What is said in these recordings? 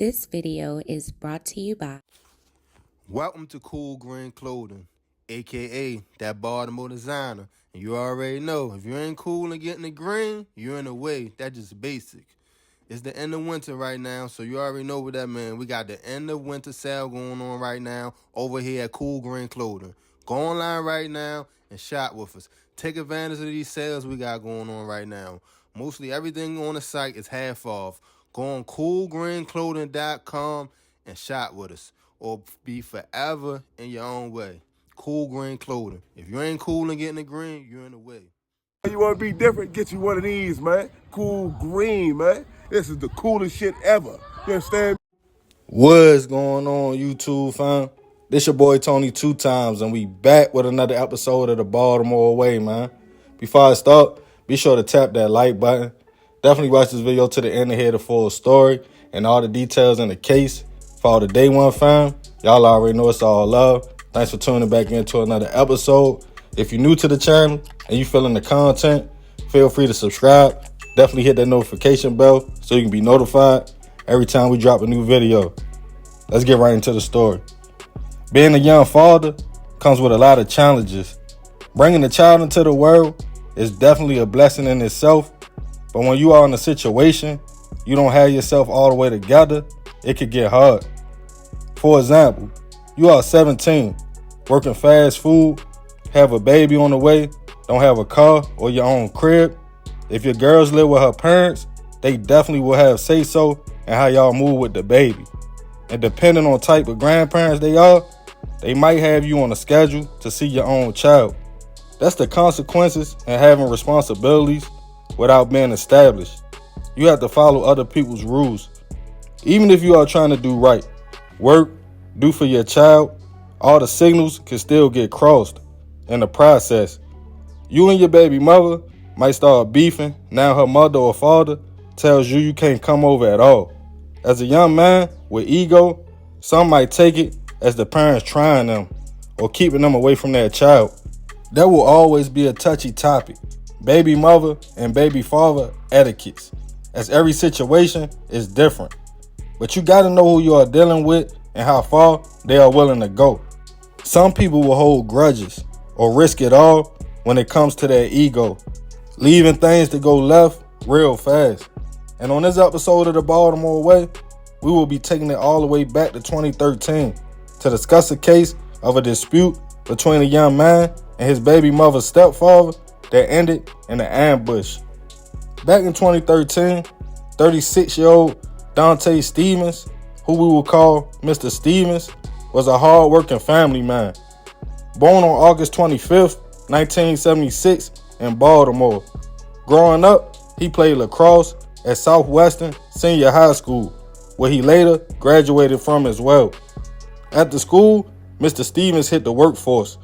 This video is brought to you by Welcome to Cool Green Clothing, aka that Baltimore designer. And you already know, if you ain't cool and getting the green, you're in the way. That's just basic. It's the end of winter right now, so you already know what that means. We got the end of winter sale going on right now over here at Cool Green Clothing. Go online right now and shop with us. Take advantage of these sales we got going on right now. Mostly everything on the site is half off. Go on coolgreenclothing.com and shop with us, or be forever in your own way. Cool Green Clothing. If you ain't cool and getting the green, you're in the way. You want to be different? Get you one of these, man. Cool Green, man. This is the coolest shit ever. You understand? What's going on, YouTube fam? This your boy Tony 2Times, and we back with another episode of the Baltimore Way, man. Before I start, be sure to tap that like button. Definitely watch this video to the end to hear the full story and all the details in the case. For all the day one fam, y'all already know it's all love. Thanks for tuning back into another episode. If you're new to the channel and you feeling the content, feel free to subscribe. Definitely hit that notification bell so you can be notified every time we drop a new video. Let's get right into the story. Being a young father comes with a lot of challenges. Bringing a child into the world is definitely a blessing in itself, but when you are in a situation you don't have yourself all the way together, it could get hard. For example, you are 17, working fast food, have a baby on the way, don't have a car or your own crib. If your girls live with her parents, they definitely will have say-so in how y'all move with the baby. And depending on type of grandparents they are, they might have you on a schedule to see your own child. That's the consequences in having responsibilities without being established. You have to follow other people's rules. Even if you are trying to do right, work, do for your child, all the signals can still get crossed in the process. You and your baby mother might start beefing. Now her mother or father tells you can't come over at all. As a young man with ego, some might take it as the parents trying them or keeping them away from their child. There will always be a touchy topic, baby mother and baby father etiquettes, as every situation is different. But you gotta know who you are dealing with and how far they are willing to go. Some people will hold grudges or risk it all when it comes to their ego, leaving things to go left real fast. And on this episode of the Baltimore Way, we will be taking it all the way back to 2013 to discuss a case of a dispute between a young man and his baby mother's stepfather that ended in an ambush. Back in 2013, 36-year-old Dante Stevens, who we will call Mr. Stevens, was a hard-working family man. Born on August 25th, 1976 in Baltimore. Growing up, he played lacrosse at Southwestern Senior High School, where he later graduated from as well. At the school, Mr. Stevens hit the workforce,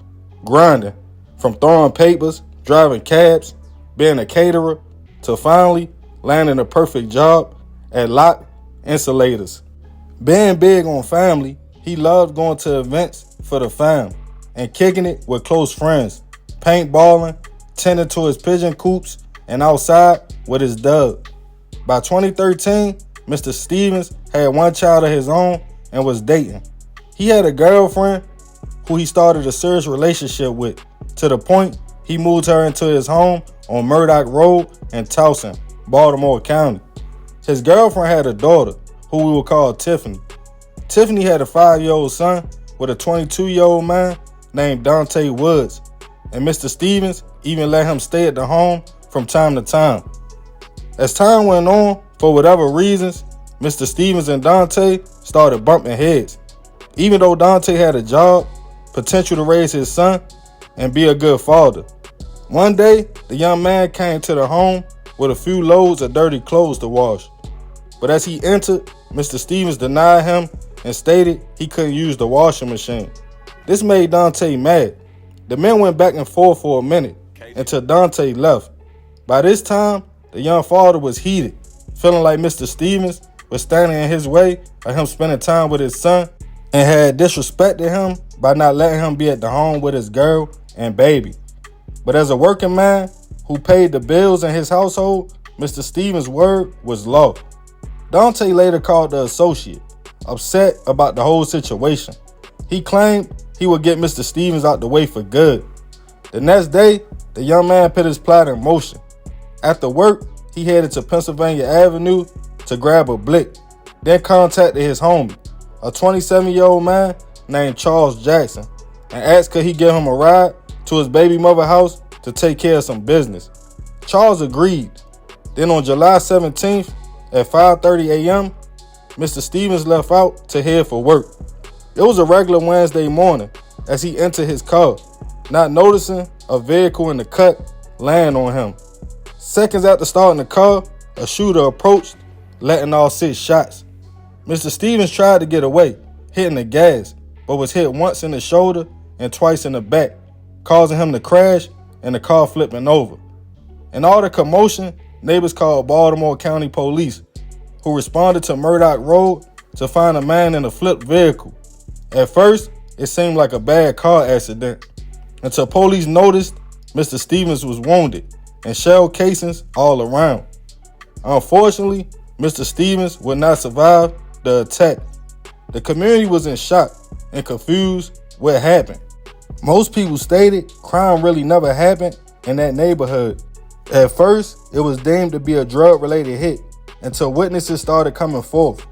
grinding, from throwing papers, driving cabs, being a caterer, to finally landing a perfect job at Lock Insulators. Being big on family, he loved going to events for the fam and kicking it with close friends, paintballing, tending to his pigeon coops, and outside with his dog. By 2013, Mr. Stevens had one child of his own and was dating. He had a girlfriend who he started a serious relationship with, to the point he moved her into his home on Murdoch Road in Towson, Baltimore County. His girlfriend had a daughter who we will call Tiffany. Tiffany had a 5-year-old son with a 22-year-old man named Dante Woods, and Mr. Stevens even let him stay at the home from time to time. As time went on, for whatever reasons, Mr. Stevens and Dante started bumping heads. Even though Dante had a job, potential to raise his son, and be a good father. One day, the young man came to the home with a few loads of dirty clothes to wash. But as he entered, Mr. Stevens denied him and stated he couldn't use the washing machine. This made Dante mad. The men went back and forth for a minute until Dante left. By this time, the young father was heated, feeling like Mr. Stevens was standing in his way of him spending time with his son and had disrespected him by not letting him be at the home with his girl and baby. But as a working man who paid the bills in his household, Mr. Stevens' word was law. Dante later called the associate upset about the whole situation. He claimed he would get Mr. Stevens out the way for good. The next day, the young man put his plot in motion. After work, he headed to Pennsylvania Avenue to grab a blick, then contacted his homie, a 27-year-old man named Charles Jackson, and asked could he give him a ride to his baby mother's house to take care of some business. Charles agreed. Then on July 17th at 5:30 a.m., Mr. Stevens left out to head for work. It was a regular Wednesday morning as he entered his car, not noticing a vehicle in the cut land on him. Seconds after starting the car, a shooter approached, letting off 6 shots. Mr. Stevens tried to get away, hitting the gas, but was hit once in the shoulder and twice in the back, causing him to crash and the car flipping over. In all the commotion, neighbors called Baltimore County Police, who responded to Murdoch Road to find a man in a flipped vehicle. At first, it seemed like a bad car accident, until police noticed Mr. Stevens was wounded and shell casings all around. Unfortunately, Mr. Stevens would not survive the attack. The community was in shock and confused what happened. Most people stated crime really never happened in that neighborhood. At first, it was deemed to be a drug-related hit until witnesses started coming forth.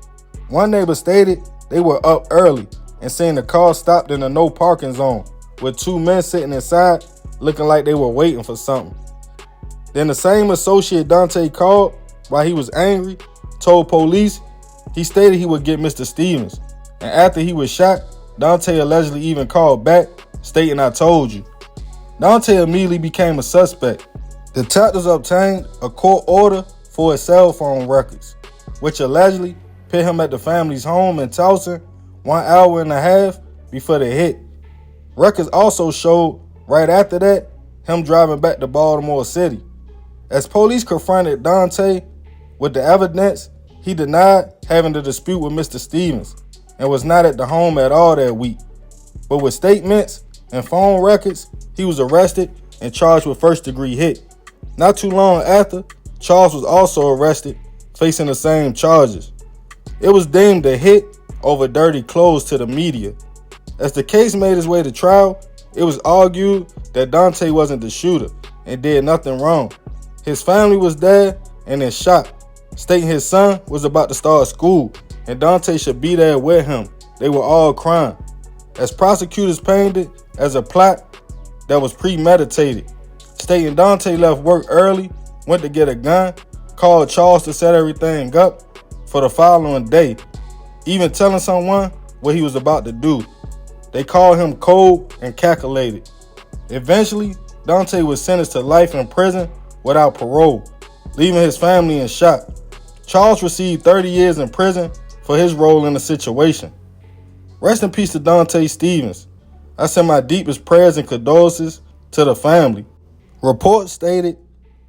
One neighbor stated they were up early and seen the car stopped in a no parking zone with 2 men sitting inside looking like they were waiting for something. Then the same associate Dante called while he was angry, told police he stated he would get Mr. Stevens. And after he was shot, Dante allegedly even called back, stating, "I told you." Dante immediately became a suspect. Detectives obtained a court order for his cell phone records, which allegedly put him at the family's home in Towson 1 hour and a half before the hit. Records also showed, right after that, him driving back to Baltimore City. As police confronted Dante with the evidence, he denied having a dispute with Mr. Stevens and was not at the home at all that week. But with statements and phone records, he was arrested and charged with first-degree hit. Not too long after, Charles was also arrested, facing the same charges. It was deemed a hit over dirty clothes to the media. As the case made its way to trial, it was argued that Dante wasn't the shooter and did nothing wrong. His family was there and in shock, stating his son was about to start school and Dante should be there with him. They were all crying, as prosecutors painted it as a plot that was premeditated, stating Dante left work early, went to get a gun, called Charles to set everything up for the following day, even telling someone what he was about to do. They called him cold and calculated. Eventually, Dante was sentenced to life in prison without parole, leaving his family in shock. Charles received 30 years in prison for his role in the situation. Rest in peace to Dante Stevens. I send my deepest prayers and condolences to the family. Reports stated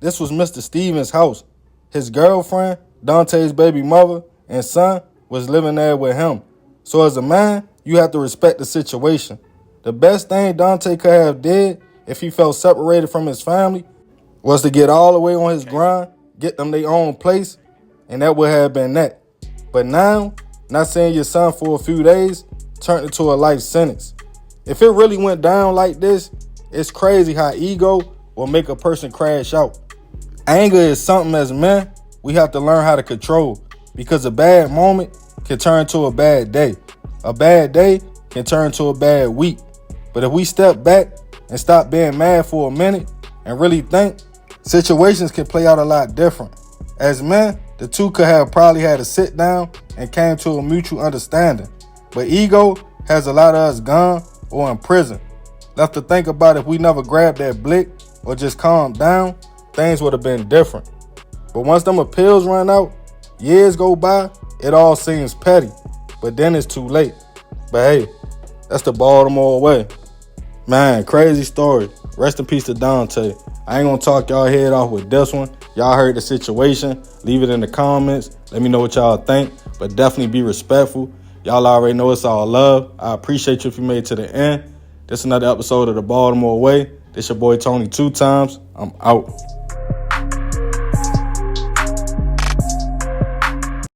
this was Mr. Stevens' house. His girlfriend, Dante's baby mother, and son was living there with him. So as a man, you have to respect the situation. The best thing Dante could have did if he felt separated from his family was to get all the way on his grind, get them their own place, and that would have been that. But now, not seeing your son for a few days turned into a life sentence. If it really went down like this, it's crazy how ego will make a person crash out. Anger is something as men we have to learn how to control, because a bad moment can turn to a bad day. A bad day can turn to a bad week. But if we step back and stop being mad for a minute and really think, situations can play out a lot different. As men, the two could have probably had a sit down and came to a mutual understanding. But ego has a lot of us gone or in prison. Left to think about if we never grabbed that blick or just calmed down, things would have been different. But once them appeals run out, years go by, it all seems petty. But then it's too late. But hey, that's the Baltimore way. Man, crazy story. Rest in peace to Dante. I ain't gonna talk y'all head off with this one. Y'all heard the situation. Leave it in the comments. Let me know what y'all think. But definitely be respectful. Y'all already know it's all love. I appreciate you if you made it to the end. This is another episode of the Baltimore Way. This your boy Tony 2 times. I'm out.